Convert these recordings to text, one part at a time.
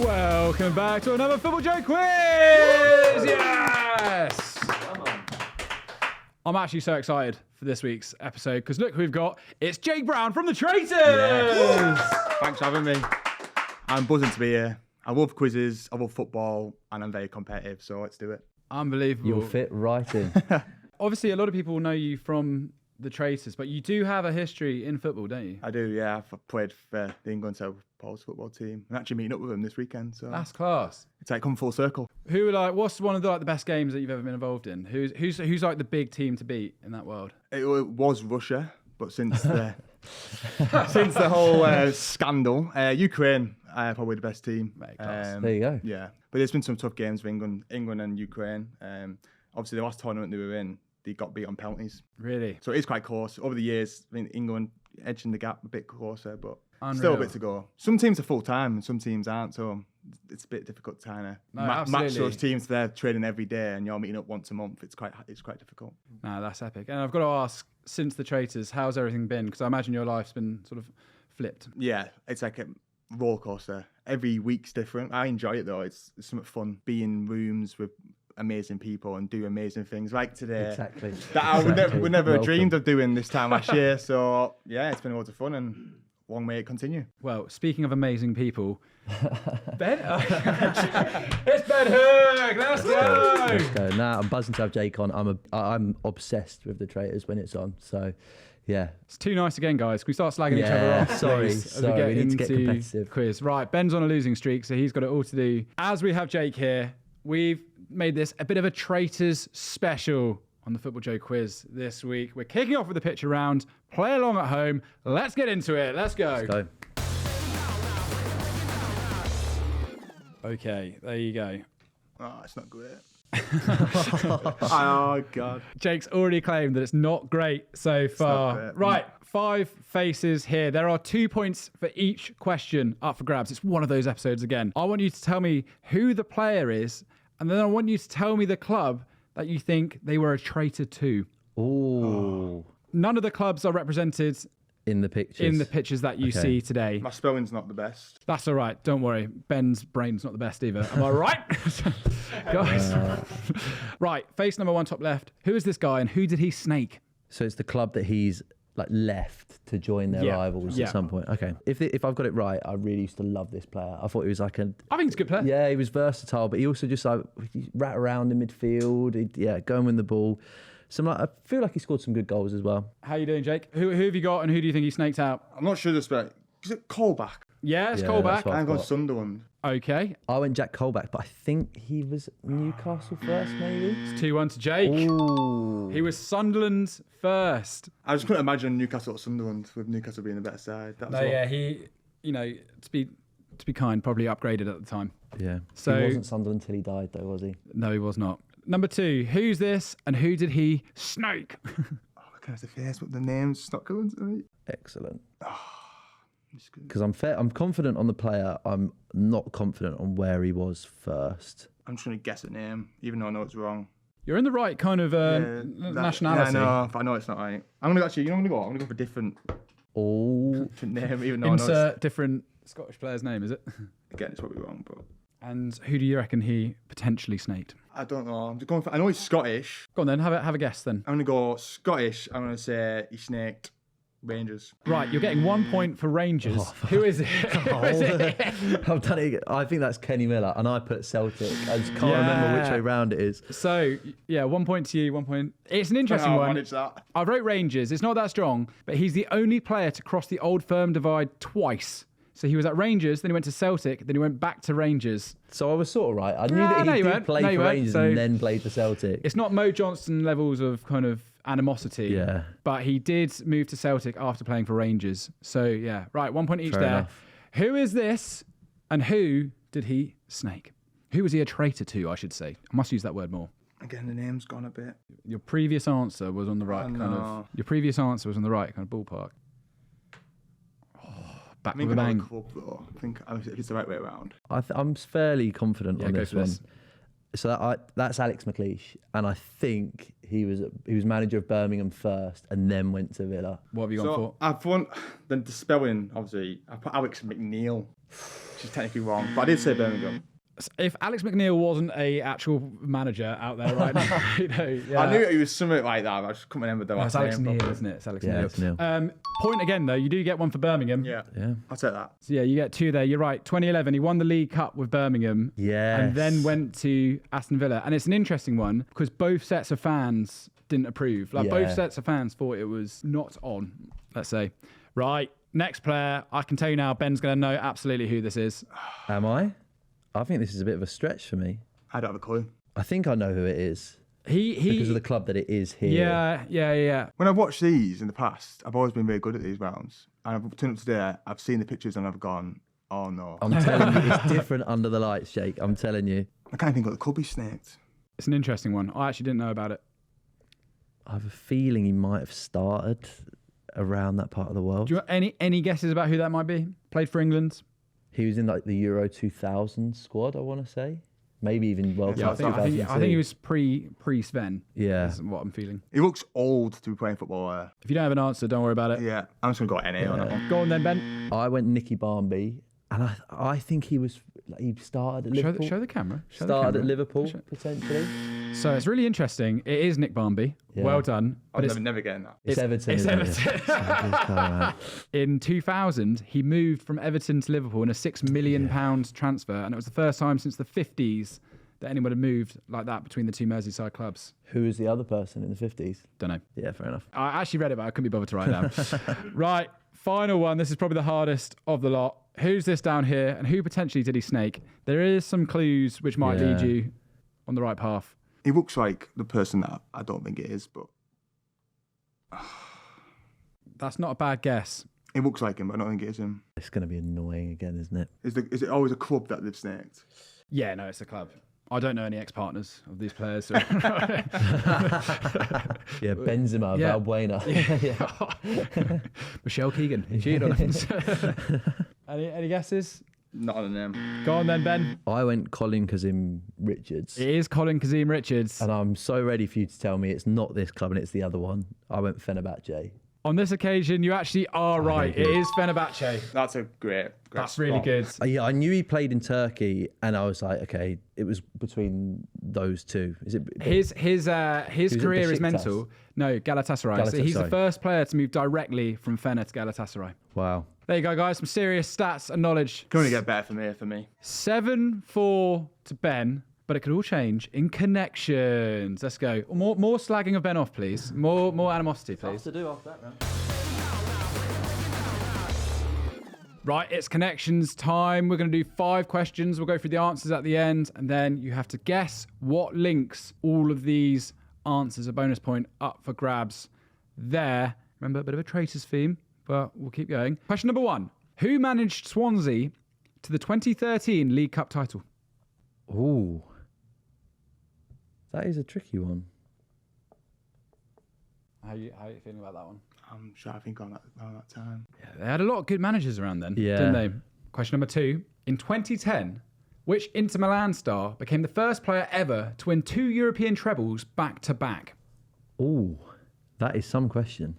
Welcome back to another FootballJOE Quiz! Yes! I'm actually so excited for this week's episode because look who we've got. It's Jake Brown from the Traitors! Yes. Thanks for having me. I'm buzzing to be here. I love quizzes, I love football, and I'm very competitive, so let's do it. Unbelievable. You'll fit right in. Obviously, a lot of people know you from the Traitors, but you do have a history in football, don't you? I do, yeah. I've played for the England Paul's football team. I'm actually meeting up with them this weekend, so That's class. it's like come full circle. What's one of the best games that you've ever been involved in? Who's like the big team to beat in that world? It was Russia, but since the since the whole scandal, Ukraine probably the best team. Class. There you go. Yeah, but there's been some tough games for England and Ukraine. Obviously, the last tournament they were in, they got beat on penalties. Really? So it is quite close. Over the years, I mean, England edging the gap a bit closer, but Unreal. still a bit to go. Some teams are full-time and some teams aren't, so it's a bit difficult to kind of match those teams. They're training every day and you're meeting up once a month. It's quite difficult. No, that's epic. And I've got to ask, since the Traitors, how's everything been? Because I imagine your life's been sort of flipped. Yeah, it's like a roller coaster. Every week's different. I enjoy it though. It's something fun. Be in rooms with amazing people and do amazing things like today. Exactly. That I would never have dreamed of doing this time last year. So yeah, it's been loads of fun and long way to continue. Well, speaking of amazing people, Ben, it's Ben Hook. Let's go. Let's go. Nah, I'm buzzing to have Jake on. I'm obsessed with the Traitors when it's on. So, yeah. It's too nice again, guys. Can we start slagging each other off? Sorry. As we get We need to into get competitive. quiz. Right, Ben's on a losing streak, so he's got it all to do. As we have Jake here, we've made this a bit of a Traitors special on the FootballJOE Quiz this week. We're kicking off with the picture round. Play along at home. Let's get into it. Let's go. Let's go. Okay, there you go. Oh, it's not great. Oh God. Jake's already claimed that it's not great so far. great. Right, 5 faces here. There are 2 points for each question up for grabs. It's one of those episodes again. I want you to tell me who the player is, and then I want you to tell me the club that you think they were a traitor to. Ooh. None of the clubs are represented In the pictures. in the pictures that you see today. My spelling's not the best. That's all right. Don't worry. Ben's brain's not the best either. Am I right? Guys. Right. Face number 1, top left. Who is this guy and who did he snake? So it's the club that he's like left to join their rivals at some point. Okay. If I've got it right, I really used to love this player. I thought he was like I think he's a good player. Yeah, he was versatile, but he also just like he'd rat around in midfield. He'd go and win the ball. I feel like he scored some good goals as well. How you doing, Jake? Who have you got and who do you think he snaked out? I'm not sure this, but is it Colback? Yeah, it's Yeah, Colback. that's what I'm going got. Sunderland. Okay. I went Jack Colback, but I think he was Newcastle first, maybe. It's 2-1 to Jake. Ooh. He was Sunderland first. I just couldn't imagine Newcastle or Sunderland with Newcastle being the better side. That's all. He, to be kind, probably upgraded at the time. Yeah. So- he wasn't Sunderland until he died, though, was he? No, he was not. Number 2, who's this and who did he snake? Oh, I can't see the face, but the name's not coming to me. Excellent. It's good. Because I'm confident on the player. I'm not confident on where he was first. I'm just going to guess a name, even though I know it's wrong. You're in the right kind of nationality. Yeah, I know it's not right. I'm going to go for different Oh, name, even though I know Insert different Scottish player's name, is it? again, it's probably wrong, but And who do you reckon he potentially snaked? I don't know. I'm just going for, I know he's Scottish. Go on then, have a guess then. I'm going to go Scottish. I'm going to say he snaked Rangers. Right, you're getting 1 point for Rangers. Who is it? Who is it? I've done it. I think that's Kenny Miller, and I put Celtic. I just can't remember which way round it is. So, yeah, 1 point to you, 1 point. It's an interesting I'll one. manage that. I wrote Rangers. It's not that strong, but he's the only player to cross the old firm divide twice. So he was at Rangers, then he went to Celtic, then he went back to Rangers. So I was sort of right. I knew that no, he you did weren't. play No, you for weren't. Rangers So- and then played for Celtic. It's not Mo Johnston levels of kind of animosity. Yeah. But he did move to Celtic after playing for Rangers. So, yeah. Right, 1 point each Fair there. enough. Who is this and who did he snake? Who was he a traitor to, I should say? I must use that word more. Again, the name's gone a bit. Your previous answer was on the right kind of... no. Your previous answer was on the right kind of ballpark. Back I think with a I know bang. the club, though. I think if it's the right way around. I'm fairly confident Yeah, on go this for one. this. So that's Alex McLeish, and I think he was manager of Birmingham first, and then went to Villa. What have you gone for? I've won. Then the spelling, obviously, I put Alex McNeil, which is technically wrong, but I did say Birmingham. If Alex McNeil wasn't a actual manager out there right now, I knew it was something like that. But I just couldn't remember the last it's Alex name. Neil, isn't it? It's Alex Yeah, Neil. Alex Neil. Point again though. You do get one for Birmingham. Yeah, Yeah. I'll take that. So yeah, you get 2 there. You're right. 2011, he won the League Cup with Birmingham. Yes. And then went to Aston Villa. And it's an interesting one because both sets of fans didn't approve. Like both sets of fans thought it was not on, let's say. Right. Next player. I can tell you now, Ben's going to know absolutely who this is. Am I? I think this is a bit of a stretch for me. I don't have a clue. I think I know who it is. He Because of the club that it is here. Yeah. When I've watched these in the past, I've always been very good at these rounds. And I've turned up today, I've seen the pictures and I've gone, oh no. I'm telling you, it's different under the lights, Jake. I'm telling you. I can't think what the club he snaked. It's an interesting one. I actually didn't know about it. I have a feeling he might have started around that part of the world. Do you want any guesses about who that might be? Played for England? He was in like the Euro 2000 squad, I want to say. Maybe even World Yeah, Cup I think 2002. I think he was pre-Sven. Yeah. Is what I'm feeling. He looks old to be playing football. If you don't have an answer, don't worry about it. Yeah, I'm just going to go NA on that one. Go on then, Ben. I went Nicky Barmby, and I think he was he started at Liverpool. Show the camera. Started at Liverpool potentially. So it's really interesting. It is Nick Barmby. Yeah. Well done. I'm But never getting that. It's Everton. It's isn't it? Everton. In 2000, he moved from Everton to Liverpool in a £6 million transfer, and it was the first time since the 50s that anyone had moved like that between the two Merseyside clubs. Who was the other person in the 50s? Don't know. Yeah, fair enough. I actually read it, but I couldn't be bothered to write it down. Right, final one. This is probably the hardest of the lot. Who's this down here, and who potentially did he snake? There is some clues which might lead you on the right path. He looks like the person that I don't think it is, but That's not a bad guess. it looks like him, but I don't think it is him. It's going to be annoying again, isn't it? Is it always a club that they've snaked? Yeah, no, it's a club. I don't know any ex-partners of these players. So. Yeah, Benzema, Yeah. Valbuena. Michelle Keegan. He cheated on him. Any guesses? Not on the name. Go on then, Ben. I went Colin Kazim Richards. It is Colin Kazim Richards. And I'm so ready for you to tell me it's not this club and it's the other one. I went Fenerbahce. On this occasion, you actually are right. good. It is Fenerbahce. That's a great That's really spot. good. Yeah, I knew he played in Turkey, and I was like, okay, it was between those two. Is it His it, career is Besiktas? mental. No, Galatasaray. So he's the Galatasaray. first player to move directly from Fener to Galatasaray. Wow. There you go, guys. Some serious stats and knowledge. Can only get better for me. 7-4 to Ben, but it could all change in connections. Let's go. More slagging of Ben off, please. More animosity, please. to do after that round. Right, it's connections time. We're going to do 5 questions. We'll go through the answers at the end, and then you have to guess what links all of these answers. A bonus point up for grabs there. Remember, a bit of a Traitors theme, but we'll keep going. Question number 1. Who managed Swansea to the 2013 League Cup title? Ooh. That is a tricky one. How you feeling about that one? I'm sure I think on that time. Yeah, they had a lot of good managers around then, Yeah. didn't they? Question number 2. In 2010, which Inter Milan star became the first player ever to win 2 European trebles back-to-back? Ooh. That is some question.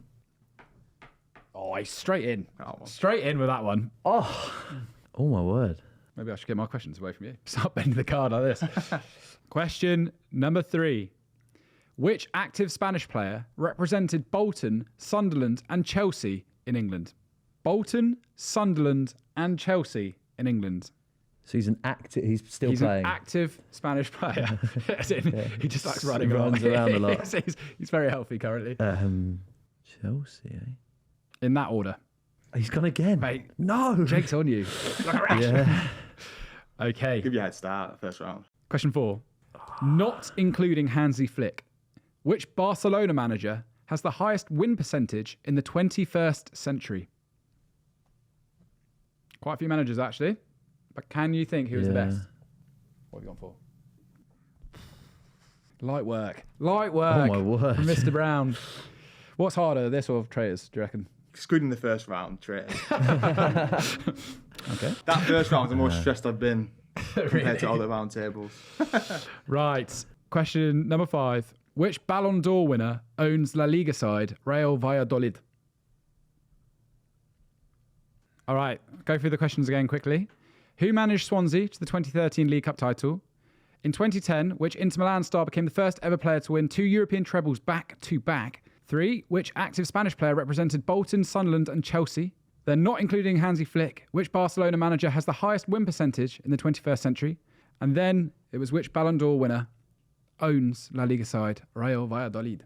Oh, he's straight in. That one. Straight in with that one. Oh my word. Maybe I should get my questions away from you. Start bending the card like this. Question number 3. Which active Spanish player represented Bolton, Sunderland and Chelsea in England? Bolton, Sunderland and Chelsea in England. So he's he's still He's playing. an active Spanish player. As in, he just likes running He around. runs around a lot. He's very healthy currently. Chelsea, eh? In that order. He's gone again. Mate, No. Jake's on you. Yeah. Okay. Give you a head start first round. Question 4. Not including Hansi Flick, which Barcelona manager has the highest win percentage in the 21st century? Quite a few managers, actually. But can you think who was the Yeah. best? What have you gone for? Light work. Light work. Oh, my word. From Mr. Brown. What's harder, this or Traitors, do you reckon? Screwed in the first round, Traitors. Okay. That first round was the most stressed I've been compared to other round tables. Right. Question number 5. Which Ballon d'Or winner owns La Liga side Real Valladolid? All right. Go through the questions again quickly. Who managed Swansea to the 2013 League Cup title? In 2010, which Inter Milan star became the first ever player to win 2 European trebles back-to-back? 3. Which active Spanish player represented Bolton, Sunderland and Chelsea? Then, not including Hansi Flick, which Barcelona manager has the highest win percentage in the 21st century? And then it was which Ballon d'Or winner owns La Liga side Real Valladolid?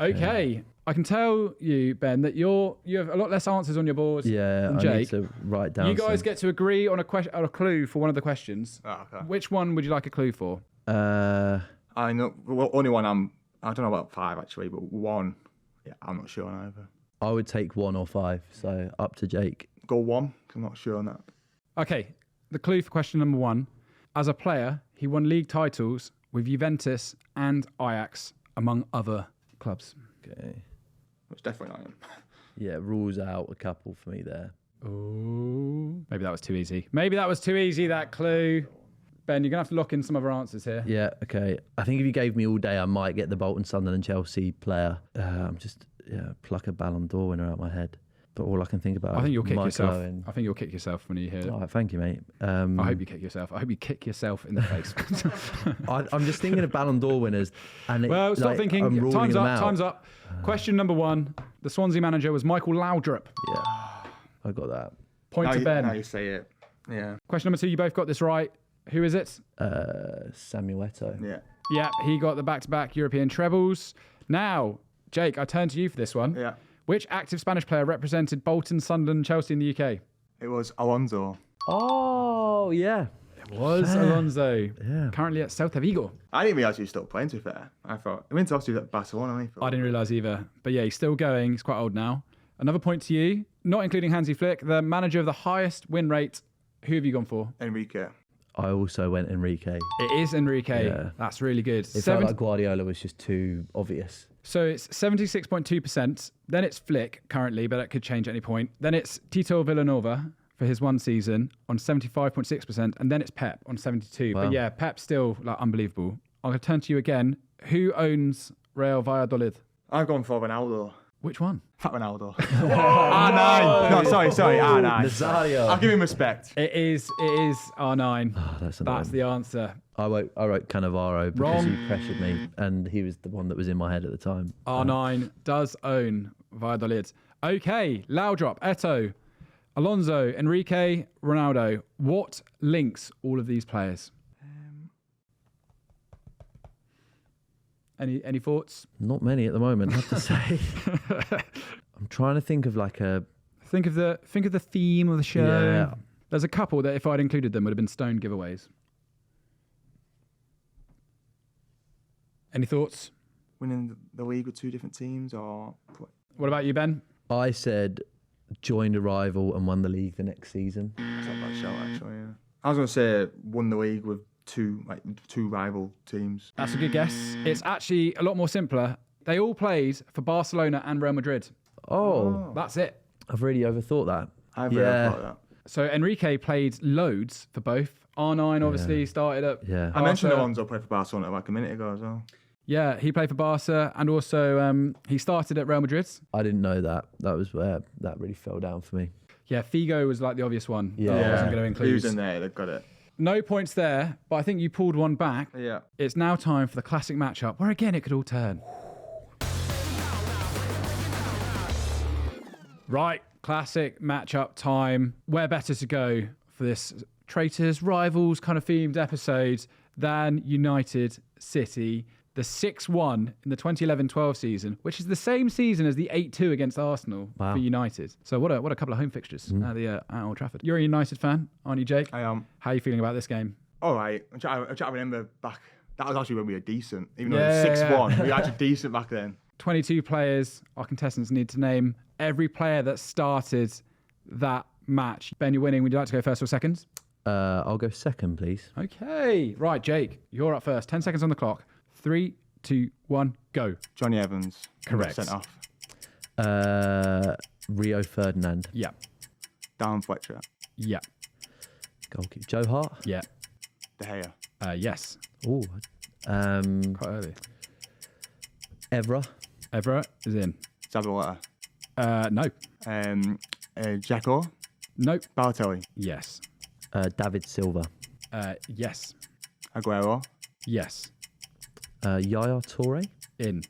Okay. I can tell you, Ben, that you have a lot less answers on your board than Jake. I need to write down. You guys get to agree on a clue for one of the questions. Oh, okay. Which one would you like a clue for? I know. Well, only one. I don't know about 5 actually, but 1. Yeah, I'm not sure on either. I would take 1 or 5, so up to Jake. Go 1. 'Cause I'm not sure on that. Okay. The clue for question number 1. As a player, he won league titles with Juventus and Ajax, among other clubs. Okay. It's definitely not him. Yeah, rules out a couple for me there. Oh, maybe that was too easy. That clue. Ben, you're going to have to lock in some other answers here. Yeah, okay. I think if you gave me all day, I might get the Bolton, Sunderland, Chelsea player. I'm just pluck a Ballon d'Or winner out of my head. But all I can think about I think you'll kick Michael yourself. Owen. I think you'll kick yourself when you hear it. All right, thank you, mate. I hope you kick yourself. I hope you kick yourself in the face. I'm just thinking of Ballon d'Or winners. And Well, stop thinking. I'm ruling Time's them up. out. Time's up. Question number 1. The Swansea manager was Michael Laudrup. Yeah, I got that. Point to Ben. Now you say it. Yeah. Question number 2. You both got this right. Who is it? Samuel Eto'o. Yeah. Yeah, he got the back-to-back European trebles. Now, Jake, I turn to you for this one. Yeah. Which active Spanish player represented Bolton, Sunderland, Chelsea in the UK? It was Alonso. Oh, yeah. It was Alonso. Yeah. Currently at Celta Vigo. I didn't realise he was still playing, to be fair. I thought. I went to obviously at Barcelona. I didn't realise either. But yeah, he's still going. He's quite old now. Another point to you, not including Hansi Flick, the manager of the highest win rate. Who have you gone for? Enrique. I also went Enrique. It is Enrique. Yeah. That's really good. It felt like Guardiola was just too obvious. So it's 76.2%. Then it's Flick currently, but that could change at any point. Then it's Tito Villanova for his one season on 75.6%. And then it's Pep on 72. Wow. But yeah, Pep's still like unbelievable. I'm going to turn to you again. Who owns Real Valladolid? I've gone for Ronaldo. Which one? Fat Ronaldo. R9. No, sorry. R9. Nazario. I'll give him respect. It is R9. Oh, that's the answer. I wrote Cannavaro because Wrong. he pressured me, and he was the one that was in my head at the time. R9 does own Valladolid. Okay, Laudrup, Eto'o, Alonso, Enrique, Ronaldo. What links all of these players? Any thoughts? Not many at the moment, I have to say. I'm trying to think of like a... Think of the theme of the show. Yeah. There's a couple that if I'd included them would have been stone giveaways. Any thoughts? Winning the league with 2 different teams, or What about you, Ben? I said joined a rival and won the league the next season. that's not a bad shout actually. Yeah. I was gonna say won the league with two rival teams. That's a good guess. It's actually a lot more simpler. They all played for Barcelona and Real Madrid. Oh, That's it. I've really overthought that. I've really thought that. So Enrique played loads for both. R9 obviously started at Yeah. I mentioned Barca. Alonso played for Barcelona like a minute ago as well. Yeah, he played for Barca and also he started at Real Madrid. I didn't know that. That was where that really fell down for me. Yeah, Figo was like the obvious one that I Yeah. wasn't going to include. He was in there, they've got it. No points there, but I think you pulled one back. Yeah. It's now time for the classic matchup, where again it could all turn. Right, classic matchup time. Where better to go for this Traitors, rivals kind of themed episode than United City. The 6-1 in the 2011-12 season, which is the same season as the 8-2 against Arsenal for United. So what a couple of home fixtures at Old Trafford. You're a United fan, aren't you, Jake? I am. How are you feeling about this game? All right. I'm trying to remember back. That was actually when we were decent. Even though Yeah, it was 6-1, we were actually decent back then. 22 players. Our contestants need to name every player that started that match. Ben, you're winning. Would you like to go first or second? I'll go second, please. Okay. Right, Jake, you're up first. 10 seconds on the clock. 3, 2, 1, go. Johnny Evans. Correct. Sent off. Rio Ferdinand. Yeah. Darren Fletcher. Yeah. Goalkeeper. Joe Hart. Yeah. De Gea. Yes. Oh, Quite early. Evra. Evra is in. Zabaleta. No. Jacko. Nope. Balotelli. Yes. David Silva. Yes. Aguero. Yes. Yaya Toure. In.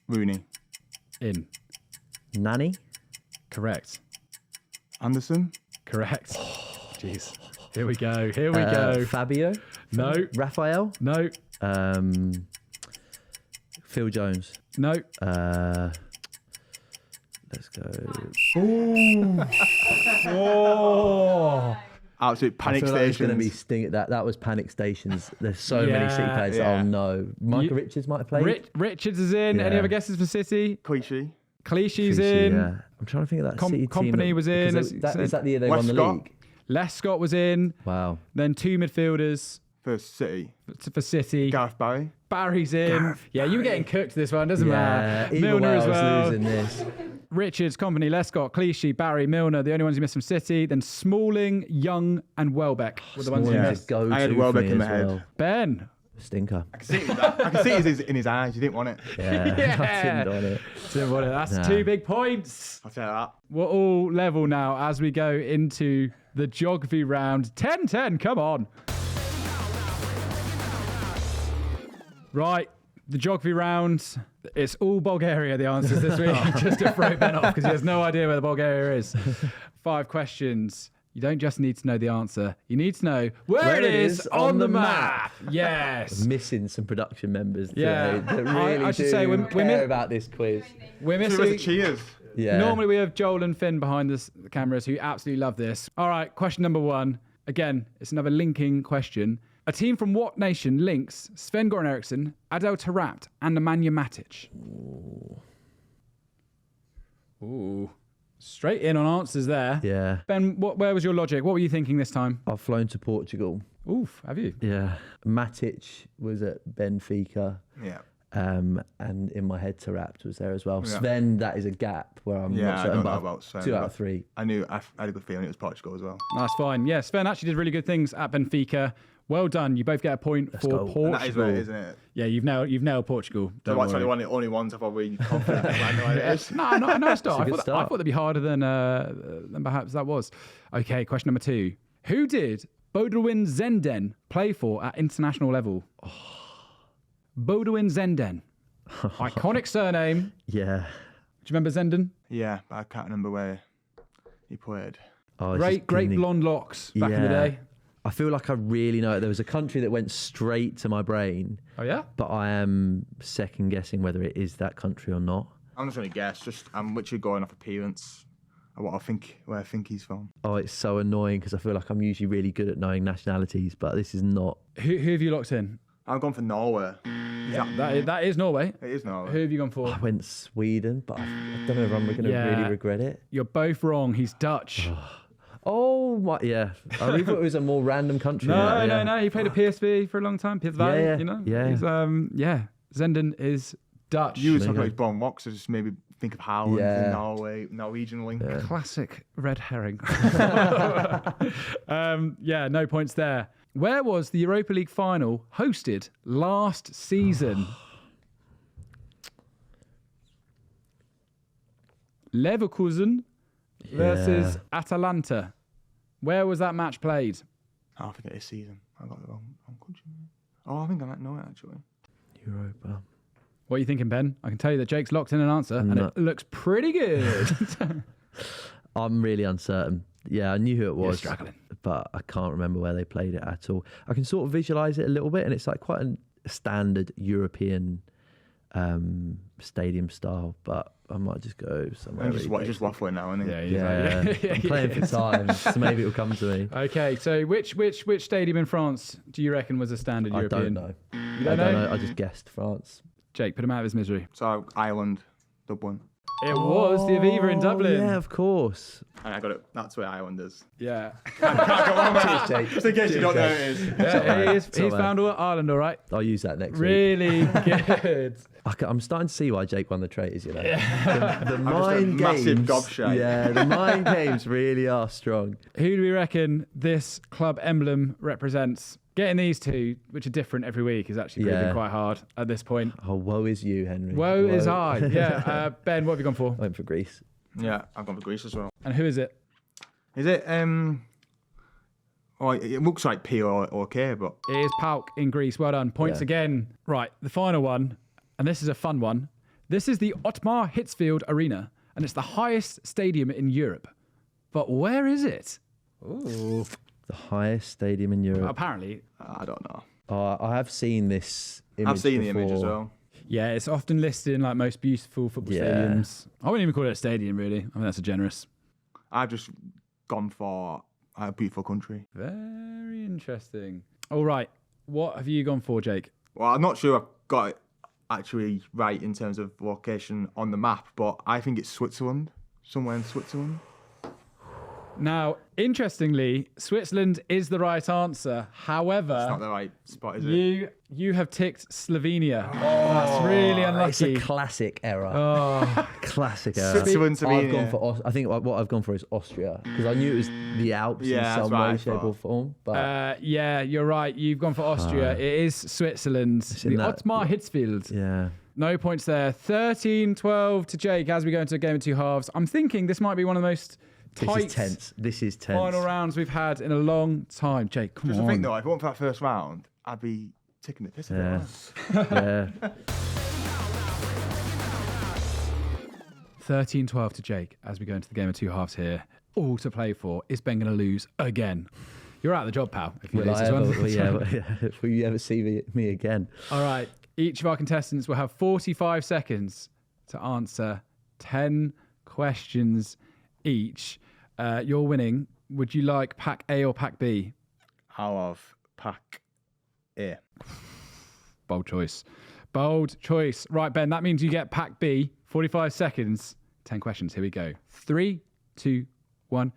Rooney. In. Nani. Correct. Anderson. Correct. Jeez. Here we go. Here we go. Fabio. No. Raphael. No. Phil Jones. No. Let's go. Oh. Absolute I panic feel like it's going to be stations. that was panic stations. There's so many City players. Yeah. Oh no, Michael Richards might have played. Richards is in. Any Yeah. other guesses for City? Clichy. Clichy's Clichy, in. Yeah. I'm trying to think of that City team. Company was in, because as you Is said. that the year they won the Westcott. league? Les Scott was in. Wow. Then 2 midfielders For City. for City. Gareth Barry. Barry's in. Yeah, you were getting cooked this one, doesn't matter. Either Milner way, as I was well. losing this. Richards, Company, Lescott, Clichy, Barry, Milner, the only ones you missed from City. Then Smalling, Young, and Welbeck were the ones you Smalling missed. just go I had to Welbeck me in my as head. well. Ben. Stinker. I can see it in his eyes. You didn't want it. Yeah. Yeah. I didn't want it. Didn't want it. That's Nah. 2 big points. I'll tell you that. We're all level now as we go into the geography round. 10-10, come on. Right, the geography round. It's all Bulgaria, the answers this week, just to throw Ben off because he has no idea where the Bulgaria is. 5 questions. You don't just need to know the answer. You need to know where it is on the map. Yes. Missing some production members today Yeah. that really I should do say we're care about this quiz. We're Two missing... cheers. Yeah. Normally we have Joel and Finn behind the cameras who absolutely love this. All right, question number 1. Again, it's another linking question. A team from what nation links Sven-Goran Eriksson, Adel Taarabt, and Nemanja Matic? Ooh. Straight in on answers there. Yeah. Ben, where was your logic? What were you thinking this time? I've flown to Portugal. Oof, have you? Yeah. Matic was at Benfica. Yeah. And in my head, Taarabt was there as well. Yeah. Sven, that is a gap where I'm Yeah, not I certain, don't but know I've- about Sven, 2 out but- of 3. I had a good feeling it was Portugal as well. That's fine. Yeah, Sven actually did really good things at Benfica. Well done. You both get a point for go. Portugal. And that is where it is, isn't it? Yeah, you've nailed Portugal. So Don't that's worry. the only ones I've already confident that I know what it is. No, it's not. a I good thought start. that'd be harder than perhaps that was. Okay, question number 2. Who did Bodewin Zenden play for at international level? Bodewin Zenden. Iconic surname. Yeah. Do you remember Zenden? Yeah, but I can't remember where he played. Oh, it's Great just giving me- blonde locks back in the Yeah. day. I feel like I really know it. There was a country that went straight to my brain, Oh, yeah? but I am second guessing whether it is that country or not. I'm just going to guess. I'm literally going off appearance of where I think he's from. Oh, it's so annoying because I feel like I'm usually really good at knowing nationalities, but this is not. Who have you locked in? I'm going for Norway. That is Norway. It is Norway. Who have you gone for? I went Sweden, but I don't know if I'm going to really regret it. You're both wrong. He's Dutch. Oh, my, yeah. I really thought it was a more random country. than that, yeah. No. He played at PSV for a long time. PSV, Yeah, you know? yeah. He's, Zenden is Dutch. You were There talking you about his born rocks, so just maybe think of Holland Yeah. and Norway, Norwegian link. Yeah. Classic red herring. No points there. Where was the Europa League final hosted last season? Leverkusen versus Atalanta. Where was that match played? I think it is season. I got the wrong country. Oh, I think I might know it actually. Europa. What are you thinking, Ben? I can tell you that Jake's locked in an answer, and No. it looks pretty good. I'm really uncertain. Yeah, I knew who it was, struggling. but I can't remember where they played it at all. I can sort of visualize it a little bit, and it's like quite a standard European stadium style, but I might just go somewhere. I'm really just waffling now, isn't it? Yeah, I'm playing for time, so maybe it'll come to me. Okay, so which stadium in France do you reckon was a standard I European? don't know. You don't know? I just guessed France. Jake, put him out of his misery. So Ireland, Dublin. It was the Aviva in Dublin. Yeah, of course. And I got it. That's where Ireland is. Yeah. Jake. Just in case you don't know who it is. Yeah, he's all right. found Ireland, all right. I'll use that next week. Really good. I'm starting to see why Jake won the Traitors, you know. The just a mind massive games. gobshite. Yeah, the mind games really are strong. Who do we reckon this club emblem represents? Getting these two, which are different every week, is actually proving quite hard at this point. Oh, woe is you, Henry. Woe is I. Yeah. Ben, what have you gone for? I went for Greece. Yeah, I've gone for Greece as well. And who is it? Is it? Oh, it looks like P or K, but It is PAOK in Greece. Well done. Points again. Right, the final one, and this is a fun one. This is the Otmar Hitzfeld Arena, and it's the highest stadium in Europe. But where is it? Ooh. The highest stadium in Europe. Apparently. I don't know. I have seen this image I've seen the before. image as well. Yeah, it's often listed in like most beautiful football stadiums. I wouldn't even call it a stadium, really. I mean, that's a generous. I've just gone for a beautiful country. Very interesting. All right. What have you gone for, Jake? Well, I'm not sure I've got it actually right in terms of location on the map, but I think it's Switzerland. Somewhere in Switzerland. Now, interestingly, Switzerland is the right answer. However, It's not the right spot, is it? you have ticked Slovenia. That's really It's a unlucky. classic error. Oh, Classic error. Switzerland, I've Slovenia. gone for. I think what I've gone for is Austria because I knew it was the Alps Yeah, in that's some what I way, shape, or thought. form. But yeah, you're right. You've gone for Austria. It is Switzerland. in The that- Otmar Hitzfeld. yeah, No points there. 13-12 to Jake as we go into a game of two halves. I'm thinking this might be one of the most this tight is tense. This is tense. final rounds we've had in a long time. Jake, come Just on. I think though, if it weren't for that first round, I'd be taking the piss out of it. Yeah. 13-12 to Jake as we go into the game of two halves here. All to play for. Is Ben going to lose again? You're out of the job, pal, if you Will lose I this ever? one. Will you ever see me again? All right. Each of our contestants will have 45 seconds to answer 10 questions each. You're winning. Would you like pack A or pack B? I'll have pack A. Bold choice. Bold choice. Right, Ben, that means you get pack B. 45 seconds. 10 questions. Here we go. 3, 2, 1,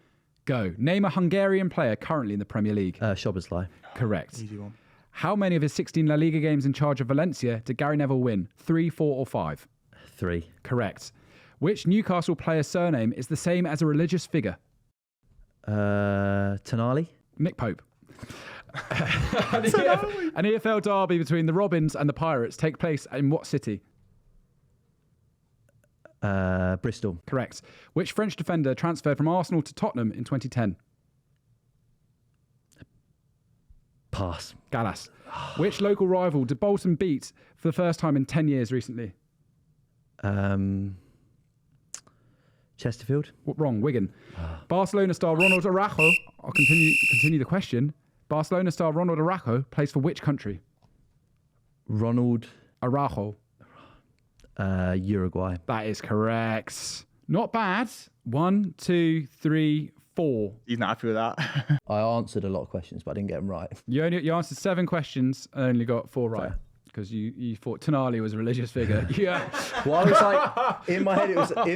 go. Name a Hungarian player currently in the Premier League. Szoboszlai. Correct. Easy one. How many of his 16 La Liga games in charge of Valencia did Gary Neville win? 3, 4, or 5? 3. Correct. Which Newcastle player's surname is the same as a religious figure? Tonali. Nick Pope. An EFL derby between the Robins and the Pirates take place in what city? Bristol. Correct. Which French defender transferred from Arsenal to Tottenham in 2010? Pass. Gallas. Which local rival did Bolton beat for the first time in 10 years recently? Chesterfield. Wrong, Wigan. Barcelona star Ronald Araujo. I'll continue the question. Barcelona star Ronald Araujo plays for which country? Ronald. Araujo. Uruguay. That is correct. Not bad. 1, 2, 3, 4. He's not happy with that. I answered a lot of questions, but I didn't get them right. You answered 7 questions and only got 4 right. Fair. Because you thought Tonali was a religious figure. Yeah. Well, I was like, in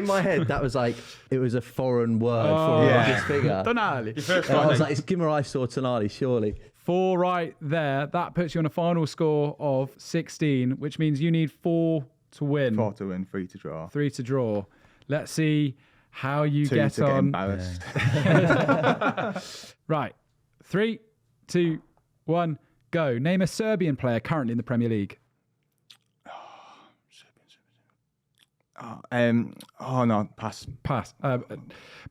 my head, that was like, it was a foreign word for a religious figure. Tonali. And I was like, it's Guimaraes or Tonali, surely. 4 right there. That puts you on a final score of 16, which means you need 4 to win. 4 to win, 3 to draw. 3 to draw. Let's see how you 2 get to get on. embarrassed. Right. 3, 2, 1, go. Name a Serbian player currently in the Premier League. Oh no, pass. Pass.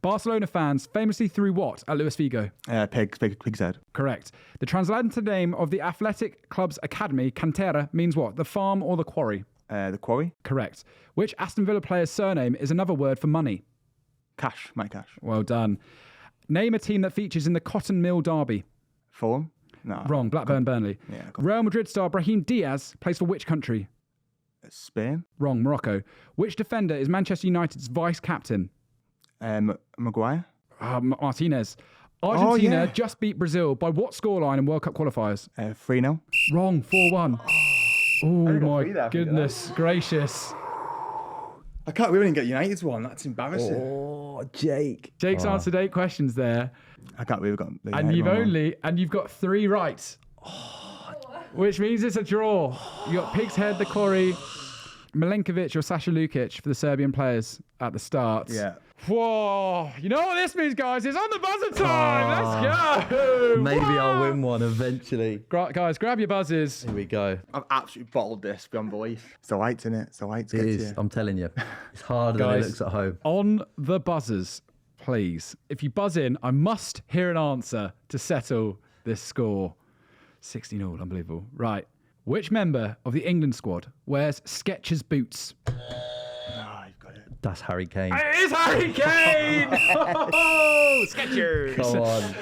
Barcelona fans famously threw what at Luis Figo? Pig's head. Correct. The translated name of the athletic club's academy, Cantera, means what? The farm or the quarry? The quarry. Correct. Which Aston Villa player's surname is another word for money? Cash. Mike Cash. Well done. Name a team that features in the Cotton Mill Derby. Fulham. No. Wrong. Blackburn Burnley. Yeah. Real Madrid star Brahim Diaz plays for which country? Spain. Wrong. Morocco. Which defender is Manchester United's vice captain? Maguire. Martinez. Argentina yeah. just beat Brazil by what scoreline in World Cup qualifiers? 3-0. Wrong. 4-1. Oh got my 3 there, goodness gracious. I can't. We didn't get United's one. That's embarrassing. Oh, Jake. Jake's answered 8 questions there. I can't believe we got. The And United one. you've got 3 right. Which means it's a draw. You got Pig's Head, the quarry, Milenkovic or Sasha Lukic for the Serbian players at the start. Yeah. Whoa. You know what this means, guys? It's on the buzzer time. Let's go. Maybe I'll Whoa. win one eventually. Guys, grab your buzzers. Here we go. I've absolutely bottled this beyond belief. It's the lights, innit? It's the lights. It Get is. to you. I'm telling you. It's harder than it Guys. looks at home. On the buzzers, please. If you buzz in, I must hear an answer to settle this score. 16-all, unbelievable. Right. Which member of the England squad wears Skechers boots? Oh, you've got it. That's Harry Kane. It is Harry Kane! Oh, Skechers! Come on.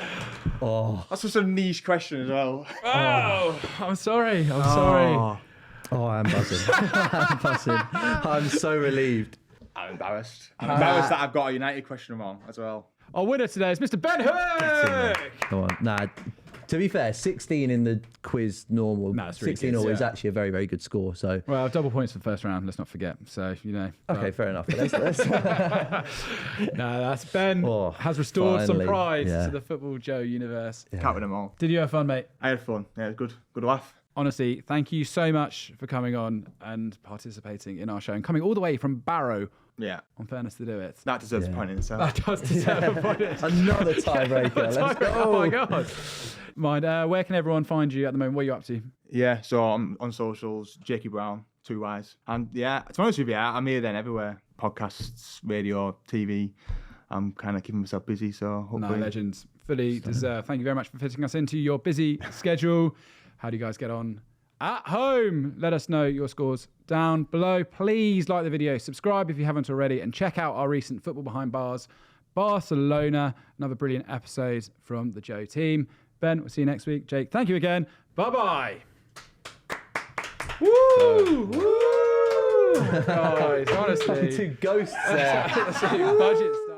Oh, That's just a niche question as well. Oh, I'm sorry. I'm sorry. oh, I'm buzzing. I'm buzzing. I'm so relieved. I'm embarrassed. I'm embarrassed that I've got a United question wrong as well. Our winner today is Mr. Ben Hook! Come on. Nah, to be fair, 16 in the quiz normal. Nah, it's really 16 good, all is yeah. actually a very, very good score. So, Well, double points for the first round, let's not forget. So, you know. okay, fair enough. But let's No, that's Ben Oh, has restored some finally, pride yeah. to the Football Joe universe. Can't win them all. Did you have fun, mate? I had fun. Yeah, it was good. Good laugh. Honestly, thank you so much for coming on and participating in our show and coming all the way from Barrow, Yeah. on fairness to do it. That deserves a Yeah. point in itself. That does deserve a point. Another tiebreaker. Let's go. Oh my God. Mind, where can everyone find you at the moment? What are you up to? Yeah, so I'm on socials, Jakey Brown, 2 Y's. And yeah, to be honest with you, I'm here then everywhere. Podcasts, radio, TV. I'm kind of keeping myself busy, so No, hopefully... legends. Fully deserved. Thank you very much for fitting us into your busy schedule. How do you guys get on at home? Let us know your scores down below. Please like the video, subscribe if you haven't already, and check out our recent Football Behind Bars Barcelona. Another brilliant episode from the Joe team. Ben, we'll see you next week. Jake, thank you again. Bye-bye. Woo! Woo! Guys, honestly. Two ghosts there. Budget stuff.